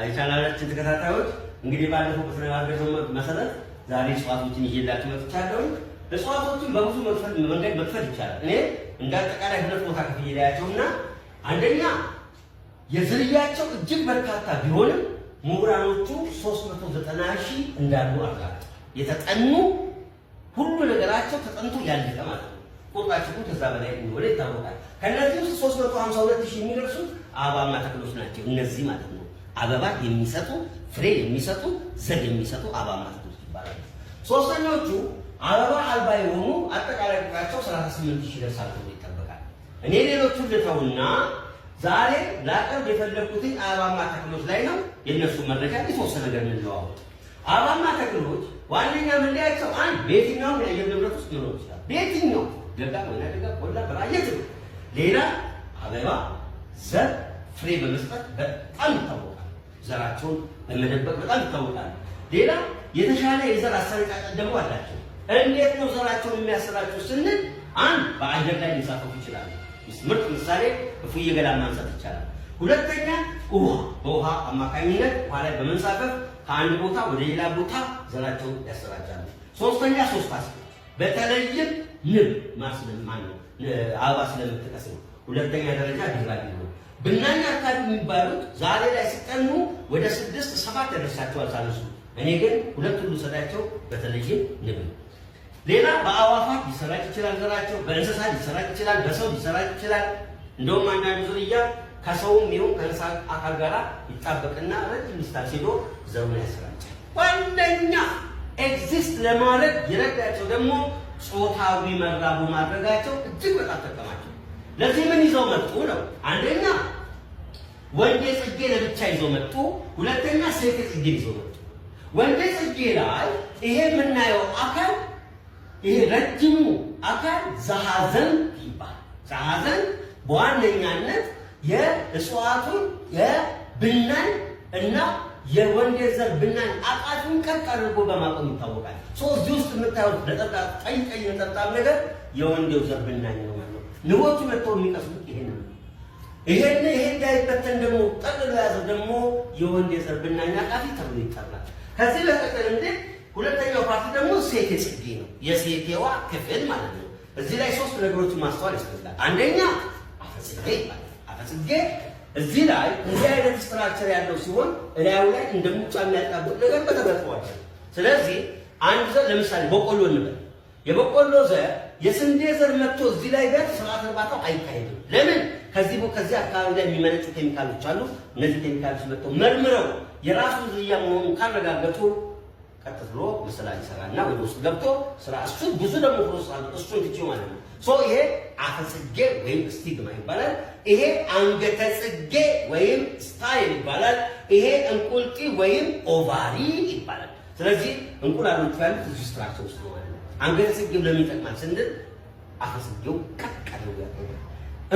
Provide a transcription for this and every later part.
የቻናላችን ተከታታዮች እንግዲህ ባለፈው በተነጋገርነው መሰረት ዛሬ እጽዋቶችን ይዤላችሁ መጥቻለሁ። እጽዋቶችን በብዙ መንገድ መክፈል ይቻላል። እኔ እንደ አጠቃላይ ሁለት ቦታ ከፍዬ ላያቸውና አንደኛ የዝርያቸው እጅግ በርካታ ቢሆንም ምሁራኖቹ 390,000 እንዳሉ አረጋግጠዋል። የተጠኑ ሁሉ ነገራቸው ተጠንቶ ያለቀ ማለት ነው። ቁጥራቸው ከዛ በላይ እንደሆነ ይታወቃል። ከነዚህ ውስጥ 352,000 የሚደርሱት አበባማ ተክሎች ናቸው። እነዚህ ማለት ነው አበባ የሚሰጡ ፍሬ የሚሰጡ ዘር የሚሰጡ አበባማ ተክሎች ይባላሉ። ሶስተኞቹ አበባ አልባ የሆኑ አጠቃላይ ቁጥራቸው 38,000 ይደርሳል ተብሎ ይጠበቃል። እኔ ሌሎቹን ልተውና ዛሬ ላቀርብ የፈለኩት አበባማ ተክሎች ላይ ነው። የነሱ መረጃ የተወሰነ ነገር እንለዋወጥ። አበባማ ተክሎች ዋነኛ መለያቸው አንድ በየትኛውም የአየር ንብረት ውስጥ ሊኖር ይችላል። በየትኛው ደጋ ወይና ደጋ ቆላ በራየት ነው። ሌላ አበባ ዘር ፍሬ በመስጠት በጣም ይታወቃል። ዘራቸውን በመደበቅ በጣም ይታወቃል። ሌላ የተሻለ የዘር አሰራጫጨት ደግሞ አላቸው። እንዴት ነው ዘራቸውን የሚያሰራጩ ስንል አንድ በአየር ላይ ሊንሳፈፉ ይችላሉ። ምርጥ ምሳሌ እፉዬ ገዳ ማንሳት ይቻላል። ሁለተኛ በውሃ አማካኝነት ውሃ ላይ በመንሳፈፍ ከአንድ ቦታ ወደ ሌላ ቦታ ዘራቸውን ያሰራጫሉ። ሶስተኛ በተለይም ንብ ማስለማን ነው አበባ ስለምትቀስ ነው። ሁለተኛ ደረጃ ቢራቢሮ ነው። ብናኝ አካባቢ የሚባሉት ዛሬ ላይ ሲጠኑ ወደ 6-7 ያደርሳቸዋል ሳይንሱ። እኔ ግን ሁለቱን ልውሰዳቸው። በተለይም ንብ ነው። ሌላ በአዋፋት ሊሰራጭ ይችላል ዘራቸው፣ በእንስሳት ሊሰራጭ ይችላል፣ በሰው ሊሰራጭ ይችላል። እንደውም አንዳንዱ ዝርያ ከሰውም ይሁን ከእንስሳ አካል ጋር ይጣበቅና ረጅም ዲስታንስ ሄዶ ዘሩን ያሰራጫል። ዋነኛ ኤግዚስት ለማድረግ የረዳቸው ደግሞ ጾታዊ መራቡ ማድረጋቸው እጅግ በጣም ጠቀማቸው። ለዚህ ምን ይዘው መጡ ነው? አንደኛ ወንዴ ጽጌ ለብቻ ይዘው መጡ። ሁለተኛ ሴት ጽጌ ይዘው መጡ። ወንዴ ጽጌ ላይ ይሄ የምናየው አካል ይሄ ረጅሙ አካል ዘሐዘን ይባላል። ዘሐዘን በዋነኛነት የእጽዋቱን የብናኝ እና የወንዴ ዘር ብናኝ አቃቱን ቀጥ አድርጎ በማቆም ይታወቃል። እዚህ ውስጥ የምታዩት ነጠብጣብ ቀይ ነጠብጣብ ነገር የወንዴው ዘር ብናኝ ነው ማለት ነው። ንቦቹ መጥተው የሚቀስሙት ይሄን ነው። ይሄ እንዳይበተን ደግሞ ጠቅልሎ ያዘው ደግሞ የወንዴ ዘር ብናኝ አቃፊ ተብሎ ይጠራል። ከዚህ በተቀር ሁለተኛው ፓርቲ ደግሞ ሴቴ ጽጌ ነው። የሴቴዋ ክፍል ማለት ነው። እዚህ ላይ 3 ነገሮችን ማስተዋል ያስፈልጋል። አንደኛ አፈጽጌ ይባላል። አፈጽጌ እዚህ ላይ እንዲህ አይነት ስትራክቸር ያለው ሲሆን እላዩ ላይ እንደሙጫ የሚያጣብቅ ነገር በተፈጥሯል። ስለዚህ አንድ ዘር ለምሳሌ በቆሎ እንበል። የበቆሎ ዘር የስንዴ ዘር መጥቶ እዚህ ላይ ጋር ስርዓተ እርባታው አይካሄድም። ለምን? ከዚህ አካባቢ ላይ የሚመነጩ ኬሚካሎች አሉ። እነዚህ ኬሚካሎች መጥተው መርምረው የራሱ ዝርያ መሆኑን ካረጋገጡ ቀጥ ብሎ መሰላል ይሰራልና ወደ ውስጥ ገብቶ ስራ እሱ ብዙ ደግሞ ፕሮሰስ እሱን ትቼው ማለት ነው። ይሄ አፈጽጌ ወይም ስቲግማ ይባላል። ይሄ አንገተ ጽጌ ወይም ስታይል ይባላል። ይሄ እንቁልጢ ወይም ኦቫሪ ይባላል። ስለዚህ እንቁላሎቹ ያሉት እዚህ ስትራክቸር ውስጥ ነው ማለት ነው። አንገተ ጽጌው ለምን ይጠቅማል ስንል አፈጽጌው ቀቀለው ያደርጋል።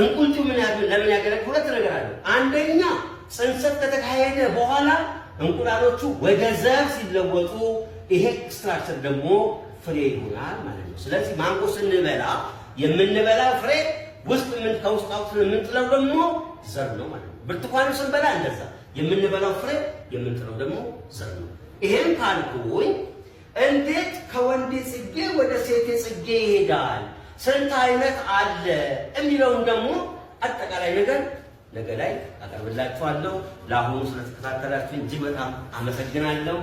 እንቁልጢው ለምን ያገለግላል? ሁለት ነገር አለ። አንደኛ ጽንሰት ከተካሄደ በኋላ እንቁላሎቹ ወደ ዘር ሲለወጡ ይሄ ስትራክቸር ደግሞ ፍሬ ይሆናል ማለት ነው። ስለዚህ ማንጎ ስንበላ የምንበላው ፍሬ ውስጥ ከውስጥ አውጥተን የምንጥለው ደግሞ ዘር ነው ማለት ነው። ብርቱካን ስንበላ እንደዛ የምንበላው ፍሬ የምንጥለው ደግሞ ዘር ነው። ይሄን ካልኩኝ እንዴት ከወንዴ ጽጌ ወደ ሴቴ ጽጌ ይሄዳል? ስንት አይነት አለ የሚለውን ደግሞ አጠቃላይ ነገር ነገ ላይ አቀርብላችኋለሁ። ለአሁኑ ስለተከታተላችሁ እጅግ በጣም አመሰግናለሁ።